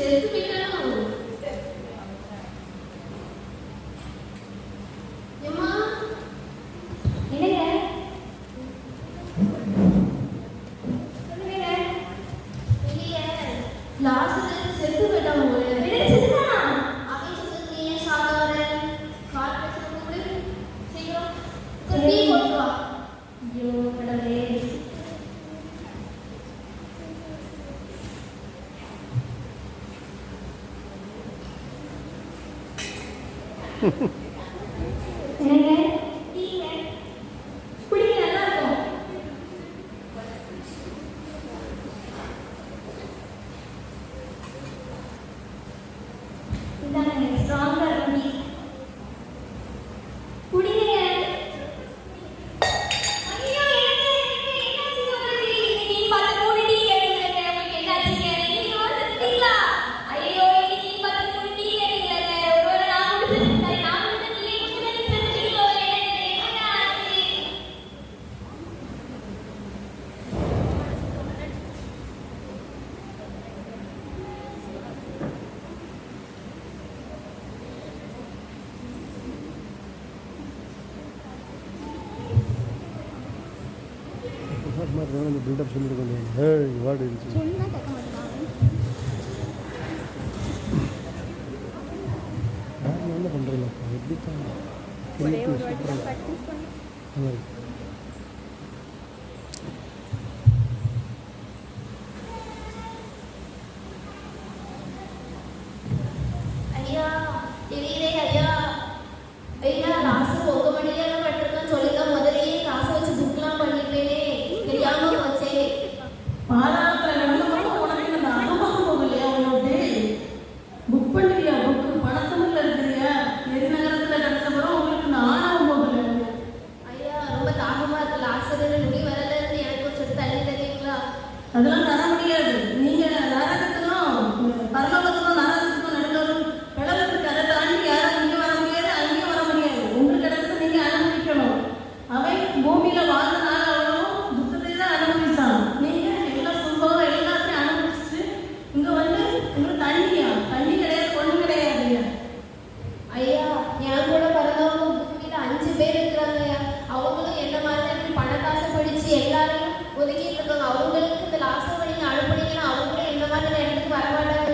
செத்து போயிட்டாலும் ஏம்மா என்னங்க இல்லையே லாஸ்ட் செத்து போயிட்டான் போல செத்துட்டானா? அவன் செத்து நீ ஏன் சாகாத கால் பேசுறது கூட சீக்கிரம் டீ போட்டு வா. ஐயோ கடவுளே. என்னங்க டீங்க குடிங்க, நல்லா இருக்கும். இதாங்க ஸ்ட்ராங்கா இருக்கும் டீ. குடிங்க. ஐயோ என்னாச்சு உங்களுக்கு? நீ பார்த்த 3 டீ கேட்டீங்களே, உங்களுக்கு என்னாச்சுங்க? நீங்க வந்துட்டீங்களா? ஐயோ நீ பார்த்த 3 டீ கேட்டீங்களே, ஒருவேளை நான் குடிச்சிருந்தேன். நான் குடிச்ச டீ குடிச்சா நீங்க செத்துட்டீங்களோ? என்ன ஆச்சு? பில்டப் சொல்லிட்டு கொஞ்சம் வார்டு இருந்துச்சு. சொன்னா கேட்க மாட்டேங்கிறாங்க. என்ன பண்ணுறீங்களா எப்படி தான் ஒரே ஒரு வாட்டி தான் ப்ராக்டிஸ் பண்ணி ஐயா தெரியுதே ஐயா ஐயா லாஸ்ட் ஒரு மணியெல்லாம் பட்டிருக்கேன்னு சொல்லிதான் முதல்லயே காசை வச்சு புக்லாம் பண்ணிட்டேனே தெரியாம வச்சே பாலாத்துல வந்து மட்டும் உனக்கு இந்த அனுபவம் போகலையா? உன்னோட புக் பண்ணுறியா? புக்கு பணத்தமிழ்ல இருக்கிறியா? நெடுநகரத்துல கிடைச்ச பிறகு உங்களுக்கு இந்த ஆணவம் போகல. ஐயா ரொம்ப தாகமா இருக்கு லாஸ்ட் முடி வரல இருந்து எனக்கு ஒரு சொட்டு தண்ணி தருவீங்களா? அதெல்லாம் தர முடியாது. நீங்க நரகத்துக்கும் பரலோகத்துக்கும் நரகத்துக்கும் நடுவில் பிளவுக்கு அதை தாண்டி யாரும் இங்கே வர முடியாது, அங்கேயும் வர முடியாது. உங்களுக்கு கிடைச்சது நீங்க அனுபவிக்கணும். அவன் பூமியில வாழ்ந்த நாள் அவ்வளவும் துக்கத்தை தான் அனுபவிச்சான். நீங்க எல்லா சுகம் எல்லாத்தையும் அனுபவிச்சுட்டு இங்க வந்து உங்களுக்கு தண்ணி கிடையாது, ஒண்ணும் கிடையாது. ஐயா என் கூட பிறந்தவங்க பூமியில 5 பேர் இருக்கிறாங்க ஐயா. அவங்களும் என்ன மாதிரி தான் பணக்காசை படிச்சு எல்லாரையும் ஒதுக்கிட்டு இருக்காங்க. அவங்களுக்கு இந்த லாஸ்ட் நீங்க அனுப்புனீங்கன்னா அவங்களும் என்ன மாதிரி இடத்துக்கு வரமாட்டாங்க